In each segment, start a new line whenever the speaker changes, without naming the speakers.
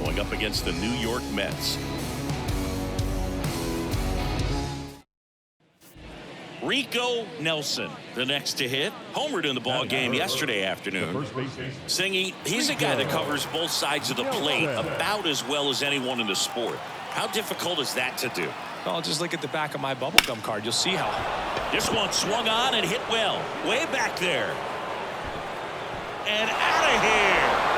going up against the New York Mets. Rico Nelson, the next to hit, homered in the ball game yesterday afternoon, saying he's a guy that covers both sides of the plate about as well as anyone in the sport. How difficult is that to do?
Well, just look at the back of my bubblegum card. You'll see how.
This one swung on and hit well, way back there. And out of here.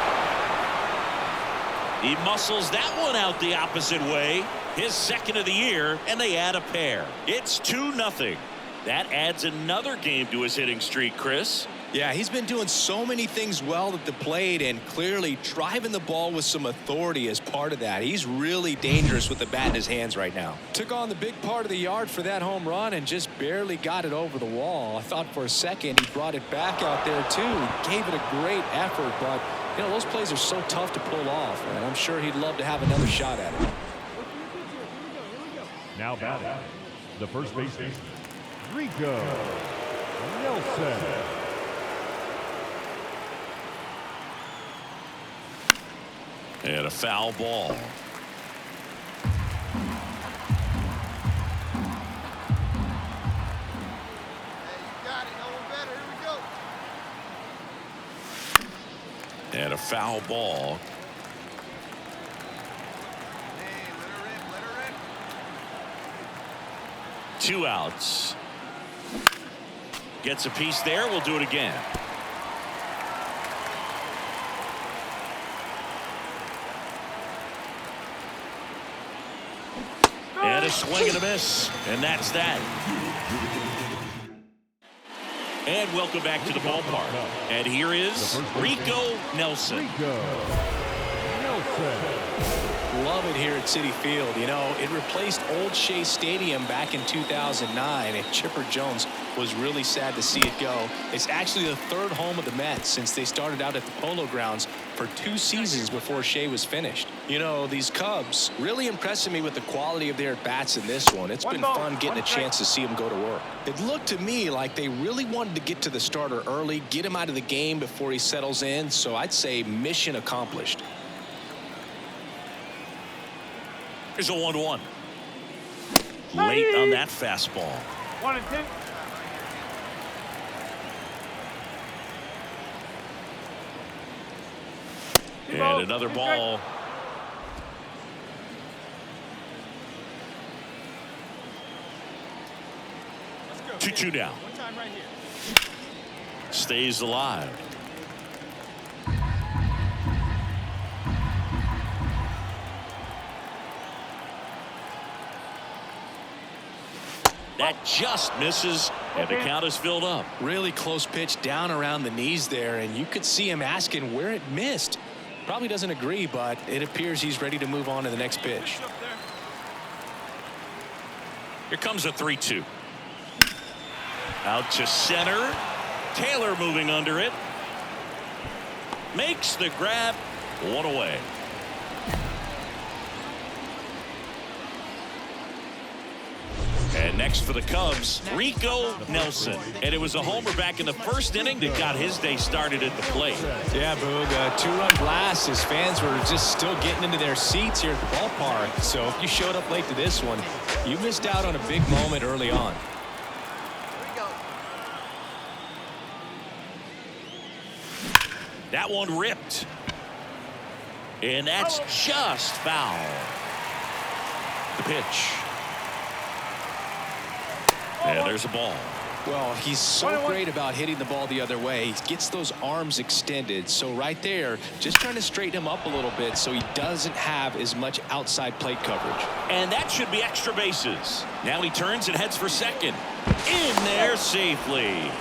He muscles that one out the opposite way. His second of the year, and they add a pair. It's 2-0. That adds another game to his hitting streak, Chris.
Yeah, he's been doing so many things well at the plate and clearly driving the ball with some authority as part of that. He's really dangerous with the bat in his hands right now. Took on the big part of the yard for that home run and just barely got it over the wall. I thought for a second he brought it back out there too. He gave it a great effort, but you know, those plays are so tough to pull off, and I'm sure he'd love to have another shot at it.
Now batting, the first baseman, Rico Nelson.
And a foul ball. And a foul ball. Two outs. Gets a piece there. We'll do it again. And a swing and a miss. And that's that. And welcome back to the ballpark. And here is Rico Nelson.
Love it here at Citi Field. You know, it replaced Old Shea Stadium back in 2009, and Chipper Jones was really sad to see it go. It's actually the third home of the Mets since they started out at the Polo Grounds for 2 seasons before Shea was finished. You know, these Cubs really impressing me with the quality of their bats in this one. It's been fun getting a chance to see them go to work. It looked to me like they really wanted to get to the starter early, get him out of the game before he settles in, so I'd say mission accomplished.
Here's a 1-1. Late on that fastball.
1-2.
And another ball.
Let's go.
2-2 down.
One time right here.
Stays alive. That just misses, and the count is filled up.
Really close pitch down around the knees there, and you could see him asking where it missed. Probably doesn't agree, but it appears he's ready to move on to the next pitch.
Here comes a 3-2. Out to center. Taylor moving under it. Makes the grab. One away. And next for the Cubs, Rico Nelson. And it was a homer back in the first inning that got his day started at the plate.
Yeah, Boog, a 2-run blast. His fans were just still getting into their seats here at the ballpark. So if you showed up late to this one, you missed out on a big moment early on.
That one ripped. And that's just foul. The pitch. And there's a ball.
Well, he's so great about hitting the ball the other way. He gets those arms extended. So right there, just trying to straighten him up a little bit so he doesn't have as much outside plate coverage.
And that should be extra bases. Now he turns and heads for second. In there safely.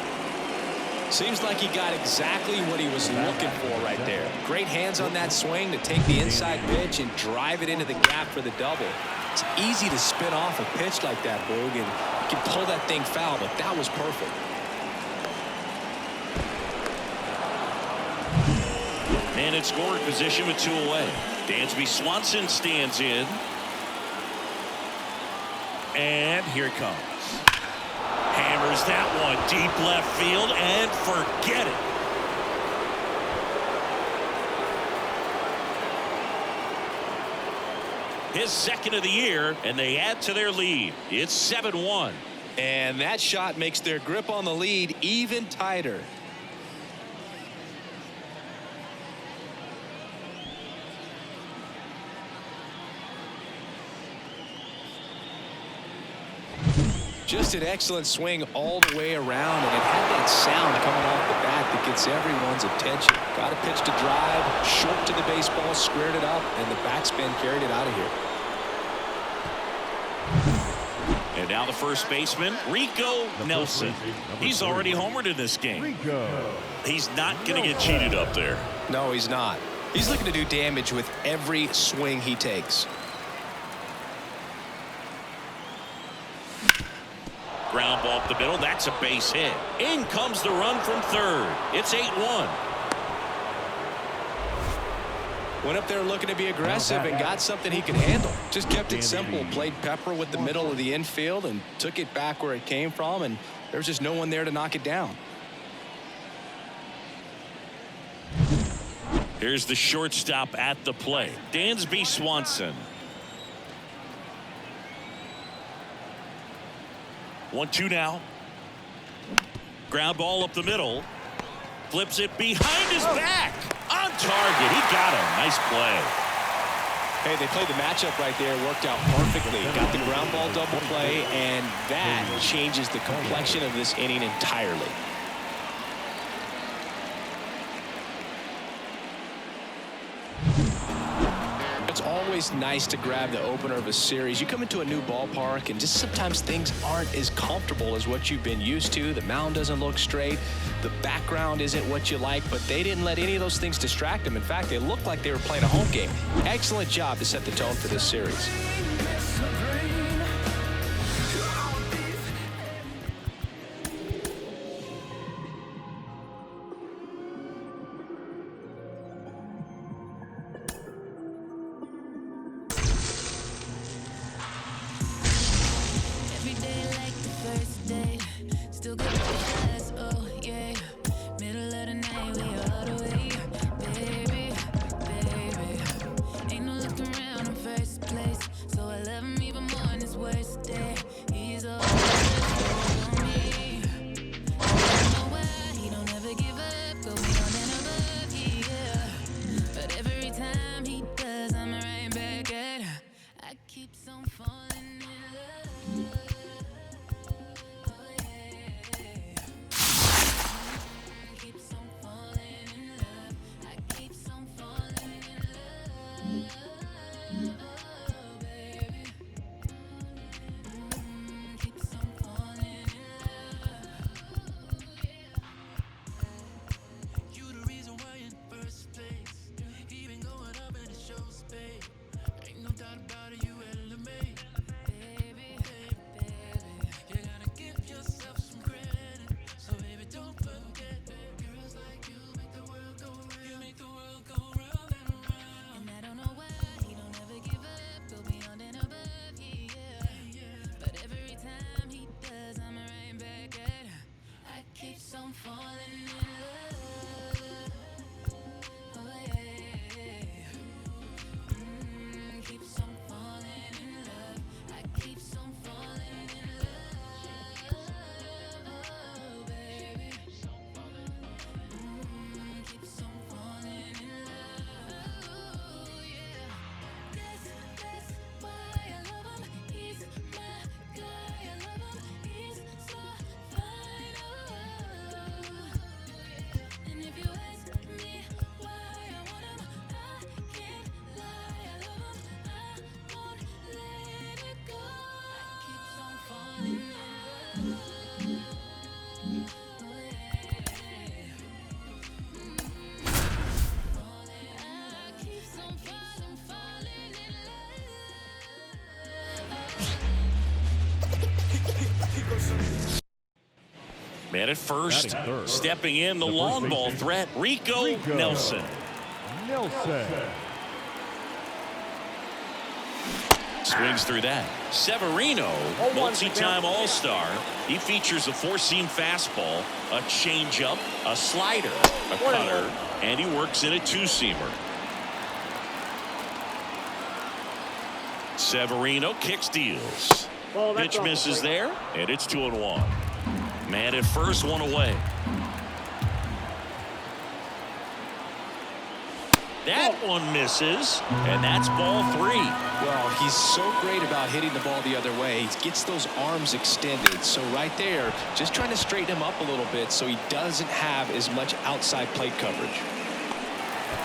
Seems like he got exactly what he was looking for right there. Great hands on that swing to take the inside pitch and drive it into the gap for the double. It's easy to spin off a pitch like that, Boog, and you can pull that thing foul, but that was perfect.
And in scoring position with 2 away. Dansby Swanson stands in. And here it comes. Hammers that one deep left field and forget it. His second of the year, and they add to their lead. It's 7-1.
And that shot makes their grip on the lead even tighter. Just an excellent swing all the way around, and it had that sound coming off the bat that gets everyone's attention. Got a pitch to drive, short to the baseball, squared it up, and the backspin carried it out of here.
And now the first baseman, Rico Nelson. He's already homered in this game. He's not going to get cheated up there.
No, he's not. He's looking to do damage with every swing he takes.
Ground ball up the middle. That's a base hit. In comes the run from third. It's 8-1.
Went up there looking to be aggressive and got something he could handle. Just kept it simple. Played pepper with the middle of the infield and took it back where it came from, and there was just no one there to knock it down.
Here's the shortstop at the plate, Dansby Swanson. 1-2 now. Ground ball up the middle. Flips it behind his back. On target. He got him. Nice play.
Hey, they played the matchup right there. Worked out perfectly. Got the ground ball double play, and that changes the complexion of this inning entirely. It's always nice to grab the opener of a series. You come into a new ballpark, and just sometimes things aren't as comfortable as what you've been used to. The mound doesn't look straight. The background isn't what you like, but they didn't let any of those things distract them. In fact, they looked like they were playing a home game. Excellent job to set the tone for this series.
Man at first, stepping in the long ball threat, Rico Nelson. Swings through that. Severino, multi-time All-Star. He features a four-seam fastball, a changeup, a slider, a cutter, and he works in a two-seamer. Severino kick steals. Pitch misses there, and it's 2-1. Man at first, one away. That one misses, and that's ball 3.
Well, he's so great about hitting the ball the other way. He gets those arms extended. So right there, just trying to straighten him up a little bit so he doesn't have as much outside plate coverage.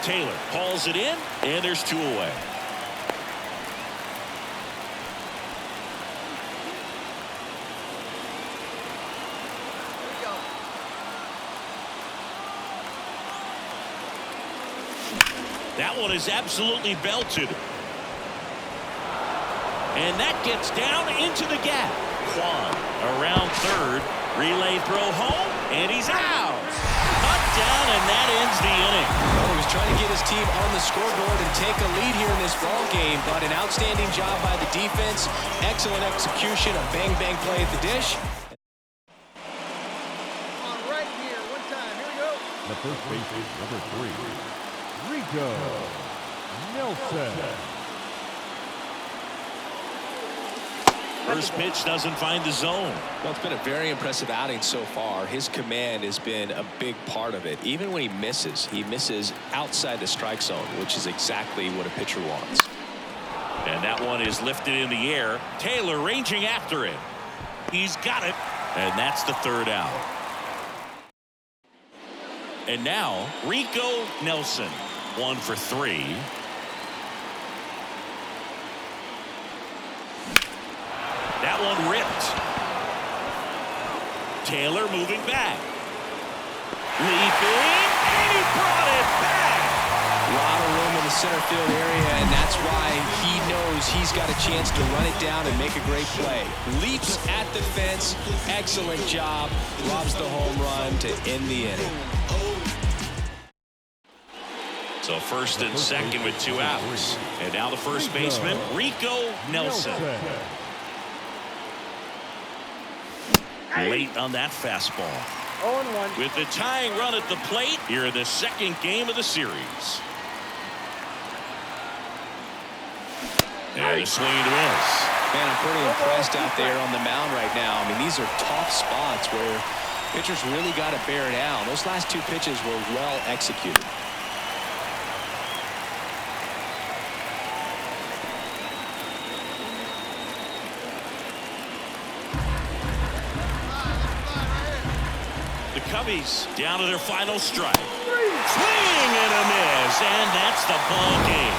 Taylor hauls it in, and there's 2 away. That one is absolutely belted. And that gets down into the gap. Kwan around third. Relay throw home, and he's out. Cut down, and that ends the inning.
Well, he was trying to get his team on the scoreboard and take a lead here in this ball game, but an outstanding job by the defense. Excellent execution, a bang-bang play at the dish.
On right here, one time. Here we go.
The first base is number 3, Rico Nelson.
First pitch doesn't find the zone.
Well, it's been a very impressive outing so far. His command has been a big part of it. Even when he misses outside the strike zone, which is exactly what a pitcher wants.
And that one is lifted in the air. Taylor ranging after it. He's got it. And that's the 3rd out. And now, Rico Nelson. 1 for 3. That one ripped. Taylor moving back. Leaping, and he brought it back.
A lot of room in the center field area, and that's why he knows he's got a chance to run it down and make a great play. Leaps at the fence. Excellent job. Robs the home run to end the inning.
So first and second with 2 outs. And now the first baseman, Rico Nelson. Late on that fastball.
0-1.
With the tying run at the plate here in the second game of the series. And a swing and a miss.
Man, I'm pretty impressed out there on the mound right now. I mean, these are tough spots where pitchers really got to bear down. Those last 2 pitches were well executed.
Cubbies down to their final strike. Swing and a miss, and that's the ball game.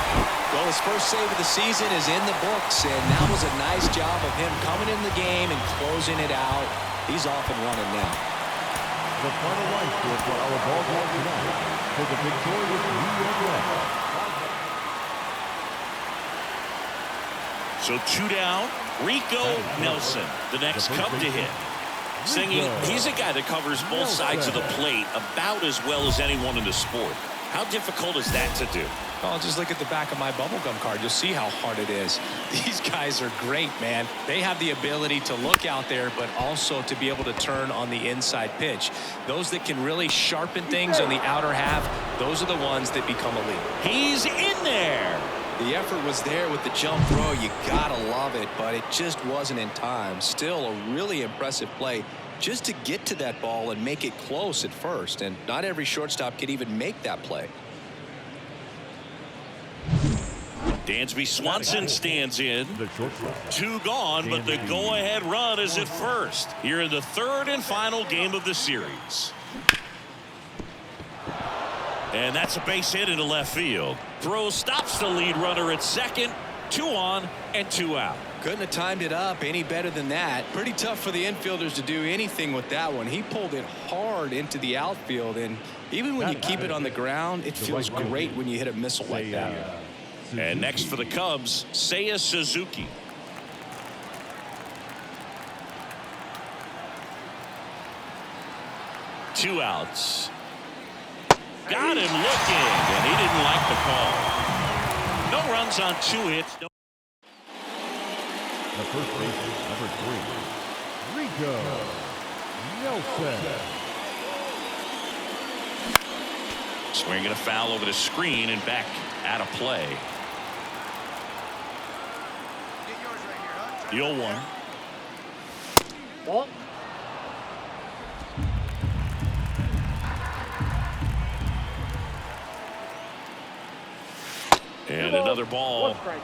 Well, his first save of the season is in the books, and that was a nice job of him coming in the game and closing it out. He's off and running now.
The final line score for our ball game tonight for the victorious New York Mets.
So 2 down. Rico Nelson, the next Cub to hit. Singing, he's a guy that covers both sides of the plate about as well as anyone in the sport. How difficult is that to do?
Well, just look at the back of my bubblegum card. You'll see how hard it is. These guys are great, man. They have the ability to look out there, but also to be able to turn on the inside pitch. Those that can really sharpen things on the outer half, those are the ones that become elite.
He's in there.
The effort was there with the jump throw. You gotta love it, but it just wasn't in time. Still a really impressive play just to get to that ball and make it close at first. And not every shortstop could even make that play.
Dansby Swanson stands in. 2 gone, but the go-ahead run is at first. Here in the 3rd and final game of the series. And that's a base hit into left field. Throw stops the lead runner at second. 2 on and 2 out.
Couldn't have timed it up any better than that. Pretty tough for the infielders to do anything with that one. He pulled it hard into the outfield, and even when you keep it on the ground, it feels great when you hit a missile like that.
And next for the Cubs, Seiya Suzuki. Two outs. Got him looking, and he didn't like the call. No runs on 2 hits. No.
The first baseman, number 3, Rico Nelson.
Swinging a foul over the screen and back out of play. The 0-1.
Ball.
And another ball.
One strike.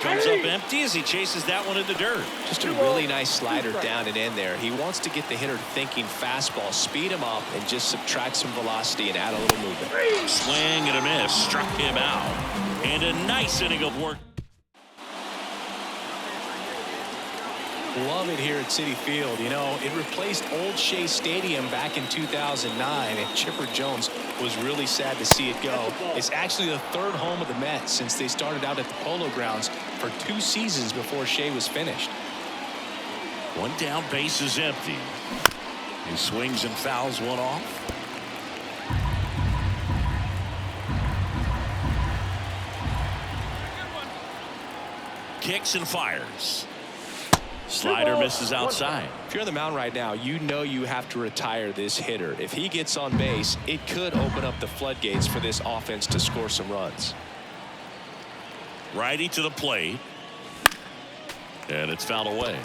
Comes up empty as he chases that one in the dirt.
Just a really nice slider down and in there. He wants to get the hitter thinking fastball, speed him up, and just subtract some velocity and add a little movement.
Swing and a miss. Struck him out. And a nice inning of work.
Love it here at Citi Field. You know, it replaced Old Shea Stadium back in 2009, and Chipper Jones was really sad to see it go. It's actually the third home of the Mets since they started out at the Polo Grounds for 2 seasons before Shea was finished.
One down, base is empty. He swings and fouls one off. Kicks and fires. Slider misses outside.
If you're on the mound right now, you know you have to retire this hitter. If he gets on base, it could open up the floodgates for this offense to score some runs.
Righty to the plate. And it's fouled away.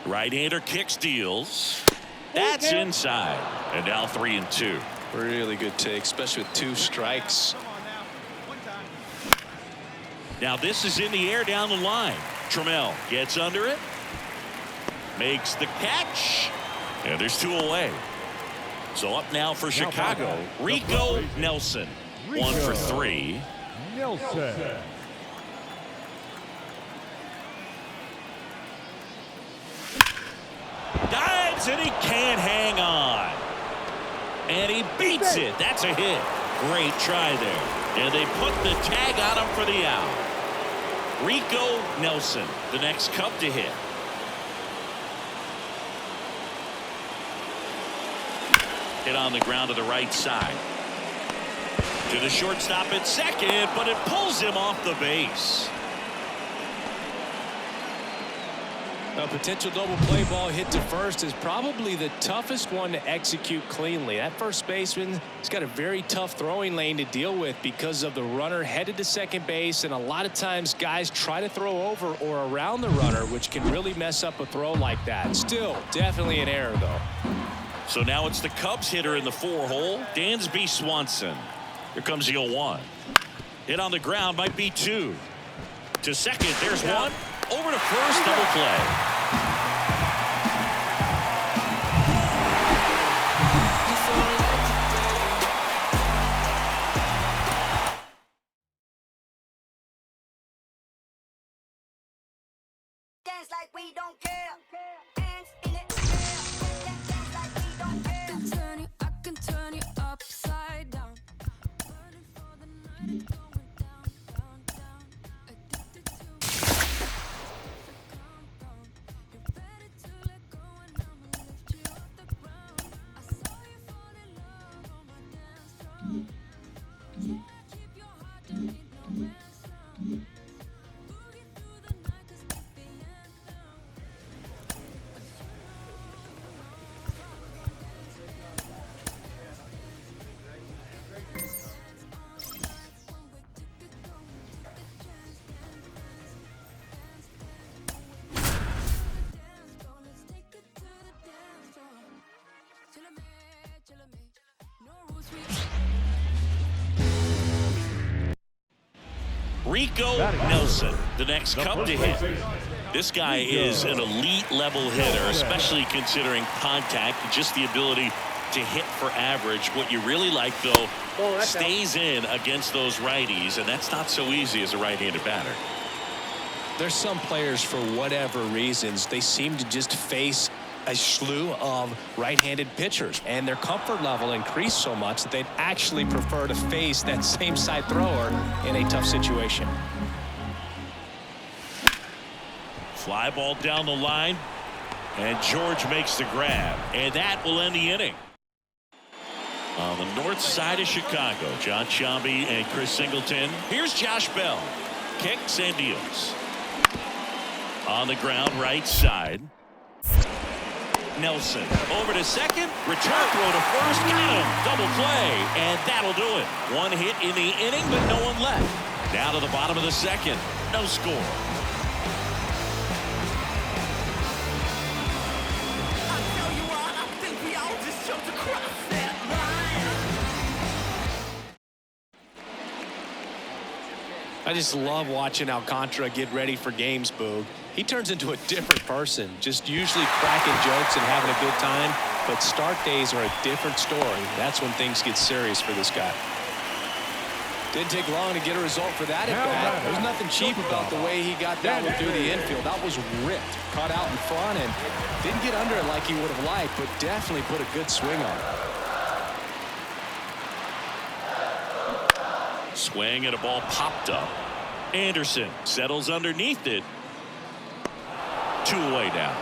Right-hander kicks, deals. That's inside. And now 3-2.
Really good take, especially with 2 strikes.
Now this is in the air down the line. Trammell gets under it. Makes the catch. And there's 2 away. So up now for Chicago, Rico Nelson. 1 for 3.
Nelson.
Dives and he can't hang on. And he beats it. That's a hit. Great try there. And they put the tag on him for the out. Rico Nelson, the next Cub to hit. Hit on the ground to the right side. To the shortstop at second, but it pulls him off the base.
A potential double play ball hit to first is probably the toughest one to execute cleanly. That first baseman has got a very tough throwing lane to deal with because of the runner headed to second base, and a lot of times guys try to throw over or around the runner, which can really mess up a throw like that. Still, definitely an error, though.
So now it's the Cubs hitter in the 4-hole, Dansby Swanson. Here comes the 0-1. Hit on the ground, might be 2. To second, there's 1. Over to first, double play.
Dance like we don't care. Hands in the air. Dance like we don't care. I can turn you upside down. Burning for the night and going down, down, down. Addicted to it. So calm down. You're ready to let go and I'ma lift you off the ground. I saw you fall in love on my dance floor. Yeah, keep your heart, don't need no ransom. Boogie through the night 'cause it's the anthem.
Rico Nelson, the next Cub to hit. This guy is an elite level hitter, especially considering contact, just the ability to hit for average. What you really like, though, stays in against those righties, and that's not so easy as a right-handed batter.
There's some players, for whatever reasons, they seem to just face a slew of right-handed pitchers, and their comfort level increased so much that they'd actually prefer to face that same side thrower in a tough situation.
Fly ball down the line, and George makes the grab, and that will end the inning. On the north side of Chicago, John Sciambi and Chris Singleton. Here's Josh Bell. Kicks and deals. On the ground, right side. Nelson over to second. Return throw to first. Got him. Double play. And that'll do it. One hit in the inning, but no one left. Down to the bottom of the second. No score.
I just love watching Alcantara get ready for games, Boog. He turns into a different person, just usually cracking jokes and having a good time. But start days are a different story. That's when things get serious for this guy. Didn't take long to get a result for that at bat. There's nothing cheap about the way he got that one through the infield. That was ripped, caught out in front, and didn't get under it like he would have liked, but definitely put a good swing on it.
Swing and a ball popped up. Anderson settles underneath it. 2 away down.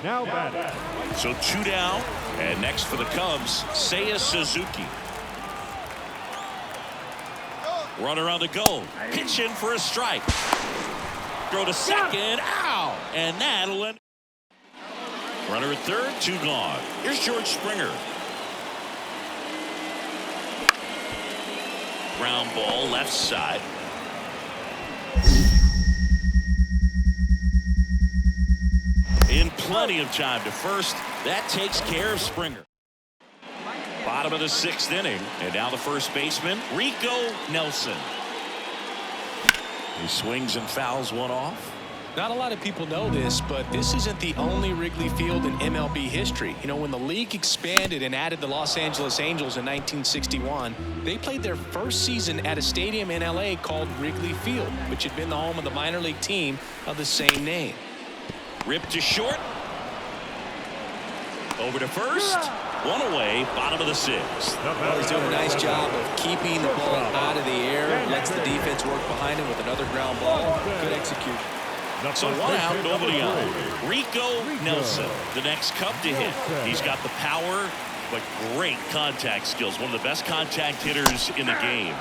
Now batting.
So 2 down. And next for the Cubs, Seiya Suzuki. Runner on the go. Pitch in for a strike. Throw to second. Ow! And that'll end. Runner at third, 2 gone. Here's George Springer. Ground ball left side. In plenty of time to first. That takes care of Springer. Bottom of the 6th inning. And now the first baseman, Rico Nelson. He swings and fouls one off.
Not a lot of people know this, but this isn't the only Wrigley Field in MLB history. You know, when the league expanded and added the Los Angeles Angels in 1961, they played their first season at a stadium in LA called Wrigley Field, which had been the home of the minor league team of the same name.
Ripped to short. Over to first. 1 away, bottom of the 6th.
Well, he's doing a nice job of keeping the ball out of the air, lets the defense work behind him with another ground ball. Good execution.
So 1 out, nobody on. Rico Nelson, the next Cub to hit. He's got the power, but great contact skills. One of the best contact hitters in the game.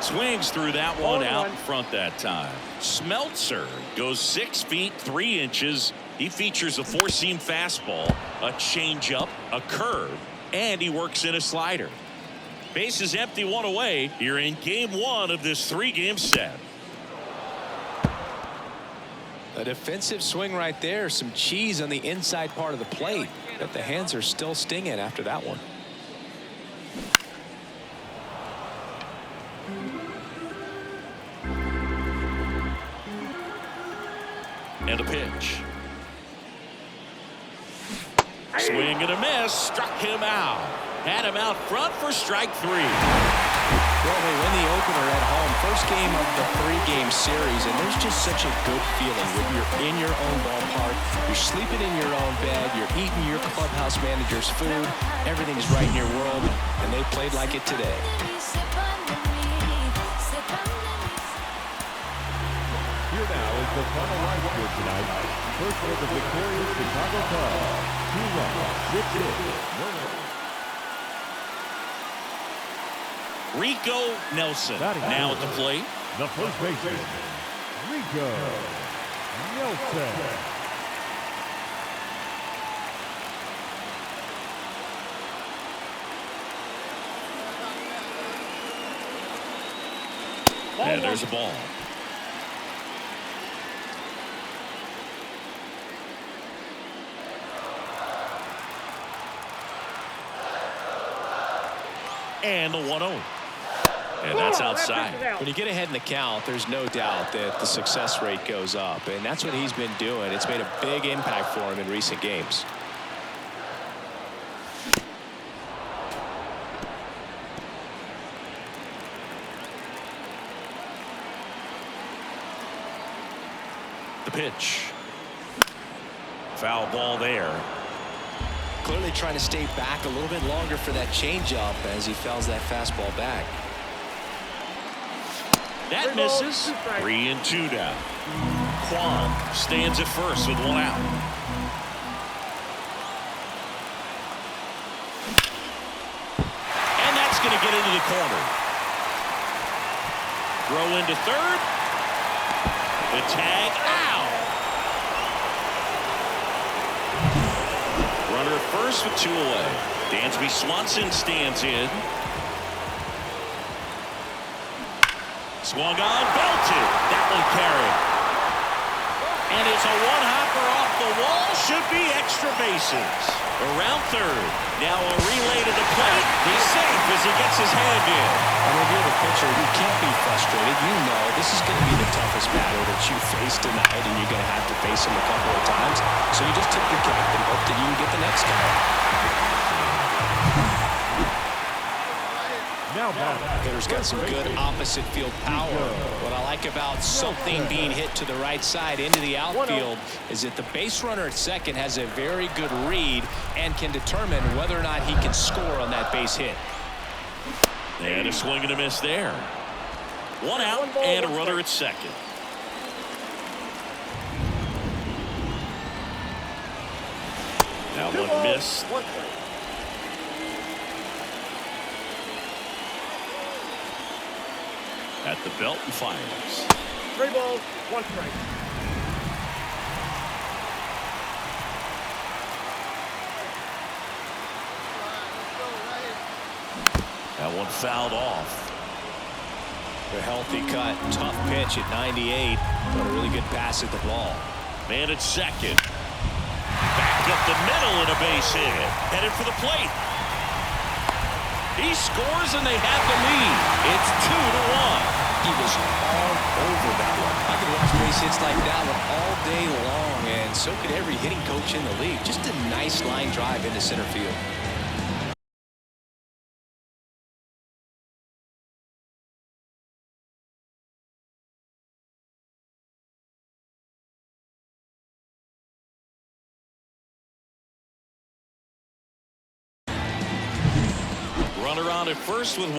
Swings through that one out in front that time. Smeltzer goes 6 feet 3 inches. He features a 4-seam fastball, a changeup, a curve, and he works in a slider. Base is empty, 1 away. You're in game 1 of this 3-game set.
A defensive swing right there. Some cheese on the inside part of the plate. But the hands are still stinging after that one.
And a pitch. Swing and a miss. Struck him out. Had him out front for strike 3.
Well, they win the opener at home. First game of the 3-game series, and there's just such a good feeling when you're in your own ballpark, you're sleeping in your own bed, you're eating your clubhouse manager's food, everything's right in your world, and they played like it today.
Here now is the final line score tonight. First for the victorious Chicago Cubs. 2 runs, 6 hits.
Rico Nelson now at the plate.
The first baseman, Rico Nelson.
And there's a ball. And the 1-0. And that's outside.
When you get ahead in the count, there's no doubt that the success rate goes up, and that's what he's been doing. It's made a big impact for him in recent games.
The pitch. Foul ball there.
Clearly trying to stay back a little bit longer for that changeup as he fouls that fastball back.
That misses. 3 and 2 down. Kwan stands at first with 1 out. And that's going to get into the corner. Throw into third. The tag out. Runner at first with 2 away. Dansby Swanson stands in. Swung on, belted. That one carried. And it's a one-hopper off the wall. Should be extra bases. Around third. Now a relay to the plate. He's safe as he gets his hand in.
And when you're the pitcher, you can't be frustrated. You know this is going to be the toughest batter that you face tonight, and you're going to have to face him a couple of times. So you just tip your cap and hope that you can get the next guy.
Now back.
Hitter's got some good opposite field power. What I like about something being hit to the right side into the outfield is that the base runner at second has a very good read and can determine whether or not he can score on that base hit.
And a swing and a miss there. 1 out and a runner at second. Now 1 miss. At the belt and fires.
3 balls, 1 strike.
That one fouled off.
A healthy cut, tough pitch at 98, but a really good pass at the ball.
Man at second. Back up the middle and a base hit. Headed for the plate. He scores and they have the lead. It's 2-1.
He was all over that one. I could watch base hits like that one all day long, and so could every hitting coach in the league. Just a nice line drive into center field.
Runner on at first with